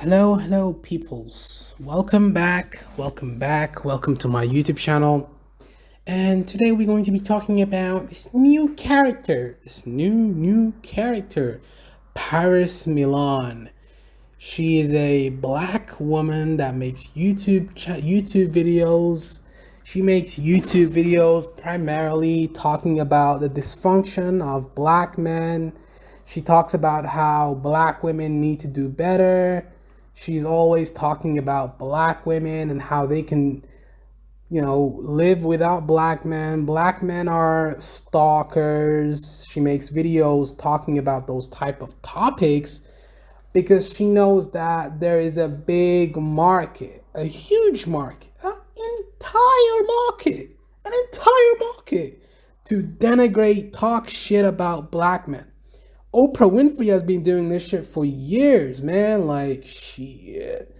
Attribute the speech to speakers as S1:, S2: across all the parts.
S1: Hello, peoples. Welcome to my YouTube channel. And today we're going to be talking about this new character, Paris Milan. She is a black woman that makes YouTube videos. She makes YouTube videos primarily talking about the dysfunction of black men. She talks about how black women need to do better. She's always talking about black women and how they can, live without black men. Black men are stalkers. She makes videos talking about those type of topics because she knows that there is a big market, a huge market, an entire market to denigrate, talk shit about black men. Oprah Winfrey has been doing this shit for years, man. Like, shit.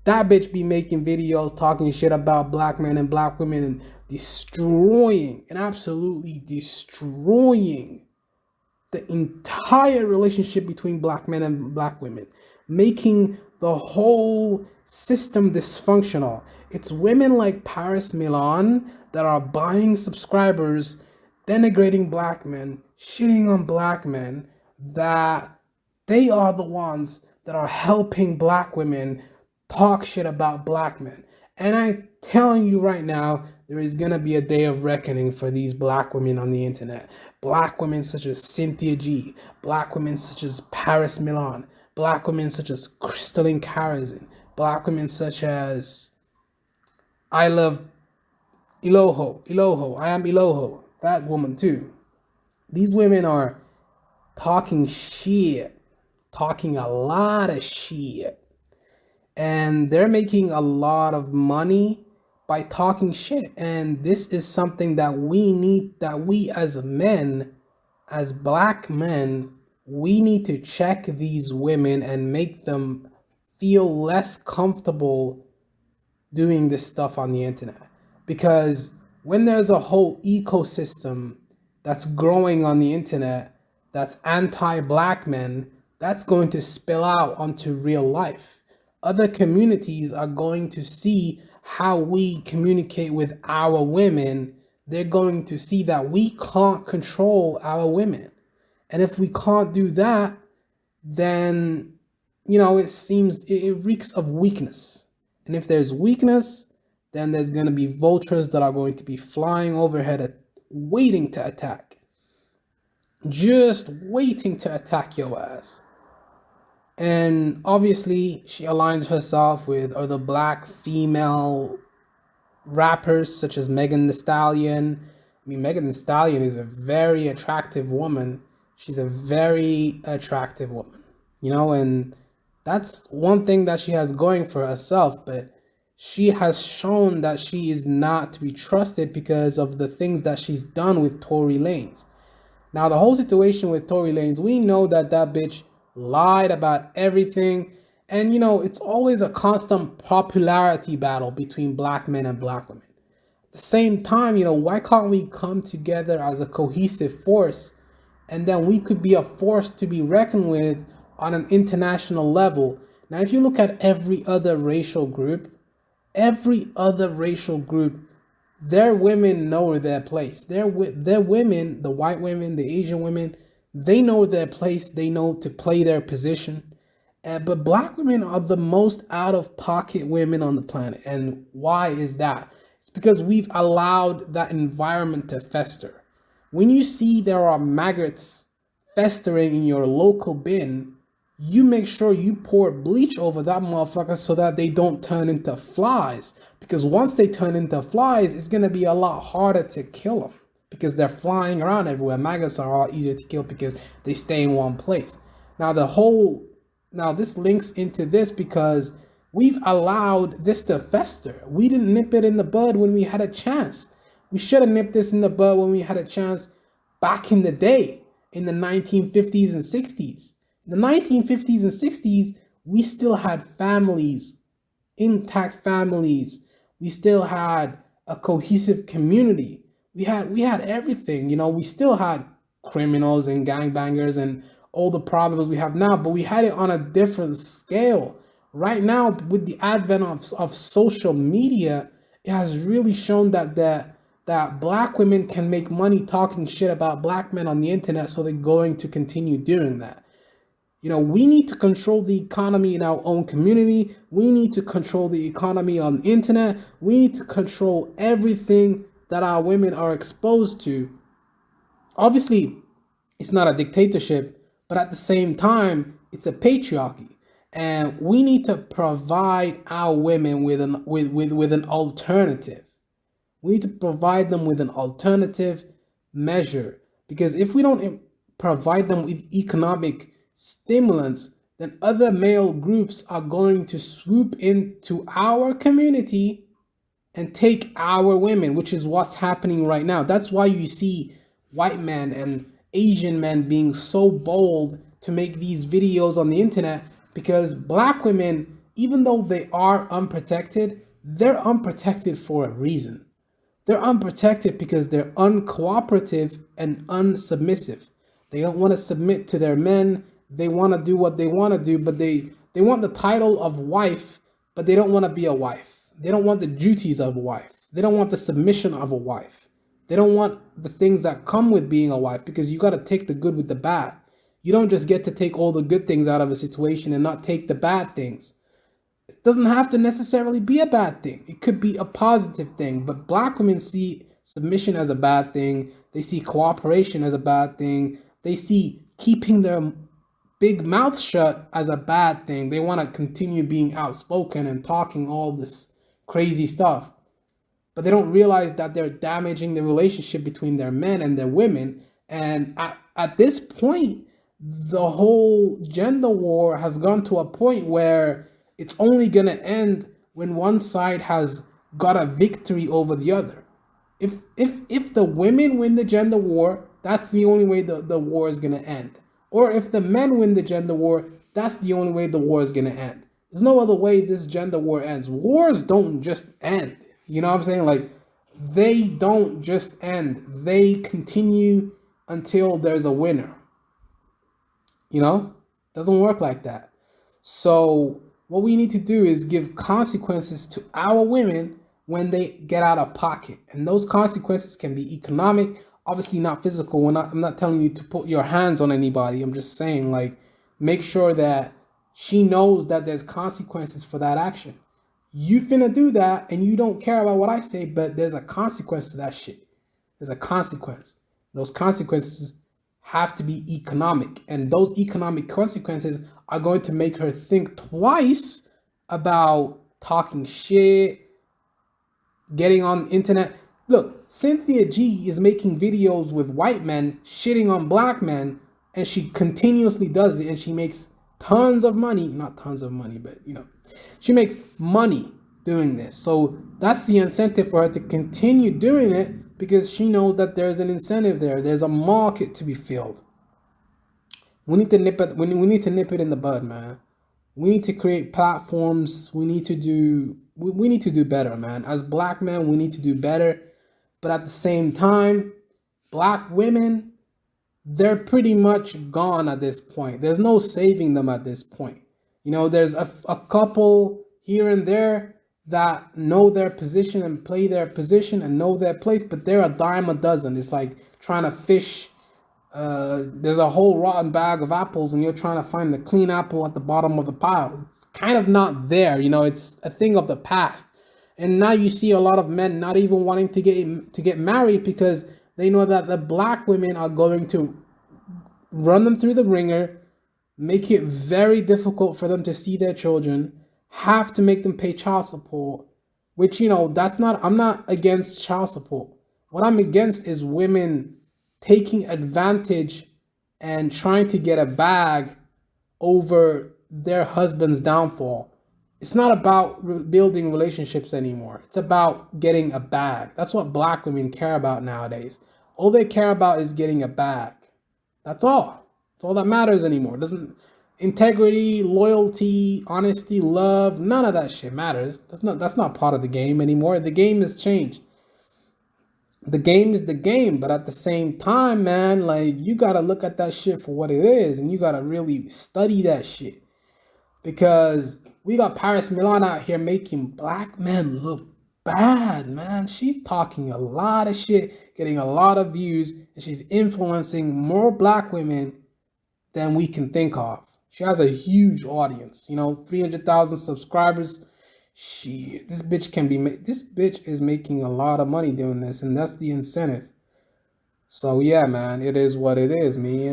S1: That bitch be making videos talking shit about black men and black women and destroying and absolutely destroying the entire relationship between black men and black women, making the whole system dysfunctional. It's women like Paris Milan that are buying subscribers, denigrating black men, shitting on black men, that they are the ones that are helping black women talk shit about black men. And I'm telling you right now, there is gonna be a day of reckoning for these black women on the internet. Black women such as Cynthia G, black women such as Paris Milan, black women such as Crystalline Karazin, black women such as I love I am Iloho, that woman too. These women are talking shit, talking a lot of shit, and they're making a lot of money by talking shit. And this is something that we as men, as black men, we need to check these women and make them feel less comfortable doing this stuff on the internet. Because when there's a whole ecosystem that's growing on the internet that's anti-black men, that's going to spill out onto real life. Other communities are going to see how we communicate with our women. They're going to see that we can't control our women. And if we can't do that, then, it reeks of weakness. And if there's weakness, then there's going to be vultures that are going to be flying overhead, waiting to attack. Just waiting to attack your ass. And obviously, she aligns herself with other black female rappers such as Megan Thee Stallion. I mean, Megan Thee Stallion is a very attractive woman. She's a very attractive woman, and that's one thing that she has going for herself. But she has shown that she is not to be trusted because of the things that she's done with Tory Lanez. Now, the whole situation with Tory Lanez, we know that bitch lied about everything. And, it's always a constant popularity battle between black men and black women. At the same time, why can't we come together as a cohesive force, and then we could be a force to be reckoned with on an international level? Now, if you look at every other racial group, their women know their place. Their women, the white women, the Asian women, they know their place. They know to play their position. But black women are the most out of pocket women on the planet. And why is that? It's because we've allowed that environment to fester. When you see there are maggots festering in your local bin, you make sure you pour bleach over that motherfucker so that they don't turn into flies. Because once they turn into flies, it's going to be a lot harder to kill them because they're flying around everywhere. Maggots are a lot easier to kill because they stay in one place. Now, this links into this because we've allowed this to fester. We didn't nip it in the bud when we had a chance. We should have nipped this in the bud when we had a chance back in the day, in the 1950s and 60s. In the 1950s and 60s, we still had families, intact families. We still had a cohesive community. We had everything, we still had criminals and gangbangers and all the problems we have now, but we had it on a different scale. right now, with the advent of social media, it has really shown that black women can make money talking shit about black men on the internet, so they're going to continue doing that. We need to control the economy in our own community. We need to control the economy on the internet. We need to control everything that our women are exposed to. Obviously, it's not a dictatorship, but at the same time, it's a patriarchy. And we need to provide our women with an alternative. We need to provide them with an alternative measure, because if we don't provide them with economic stimulants, then other male groups are going to swoop into our community and take our women, which is what's happening right now. That's why you see white men and Asian men being so bold to make these videos on the internet, because black women, even though they are unprotected, they're unprotected for a reason. They're unprotected because they're uncooperative and unsubmissive. They don't want to submit to their men. They want to do what they want to do, but they want the title of wife, but they don't want to be a wife. They don't want the duties of a wife. They don't want the submission of a wife. They don't want the things that come with being a wife, because you got to take the good with the bad. You don't just get to take all the good things out of a situation and not take the bad things. It doesn't have to necessarily be a bad thing. It could be a positive thing. But black women see submission as a bad thing. They see cooperation as a bad thing. They see keeping their big mouth shut as a bad thing. They want to continue being outspoken and talking all this crazy stuff. But they don't realize that they're damaging the relationship between their men and their women. And at this point, the whole gender war has gone to a point where it's only going to end when one side has got a victory over the other. If the women win the gender war, that's the only way the war is going to end. Or if the men win the gender war, that's the only way the war is going to end. There's no other way this gender war ends. Wars don't just end. You know what I'm saying? Like, they don't just end. They continue until there's a winner. Doesn't work like that. So what we need to do is give consequences to our women when they get out of pocket. And those consequences can be economic, obviously not physical. I'm not telling you to put your hands on anybody. I'm just saying, like, make sure that she knows that there's consequences for that action. You finna do that and you don't care about what I say, but there's a consequence to that shit. There's a consequence. Those consequences have to be economic, and those economic consequences are going to make her think twice about talking shit, getting on the internet. Look, Cynthia G is making videos with white men shitting on black men, and she continuously does it, and she makes tons of money. Not tons of money, but she makes money doing this. So that's the incentive for her to continue doing it, because she knows that there's an incentive there. There's a market to be filled. We need to nip it. We need to nip it in the bud, man. We need to create platforms. We need to do better, man. As black men, we need to do better. But at the same time, black women, they're pretty much gone at this point. There's no saving them at this point. There's a couple here and there that know their position and play their position and know their place, but they're a dime a dozen. It's like trying to fish. There's a whole rotten bag of apples and you're trying to find the clean apple at the bottom of the pile. It's kind of not there. It's a thing of the past. And now you see a lot of men not even wanting to get married, because they know that the black women are going to run them through the ringer, make it very difficult for them to see their children, have to make them pay child support, which, I'm not against child support. What I'm against is women taking advantage and trying to get a bag over their husband's downfall. It's not about building relationships anymore. It's about getting a bag. That's what black women care about nowadays. All they care about is getting a bag. That's all. That's all that matters anymore. Integrity, loyalty, honesty, love, none of that shit matters. That's not part of the game anymore. The game has changed. The game is the game, but at the same time, man, like, you gotta look at that shit for what it is, and you gotta really study that shit. because we got Paris Milan out here making black men look bad, man. She's talking a lot of shit, getting a lot of views, and she's influencing more black women than we can think of. She has a huge audience, 300,000 subscribers. This bitch is making a lot of money doing this, and that's the incentive. So yeah, man, it is what it is, man.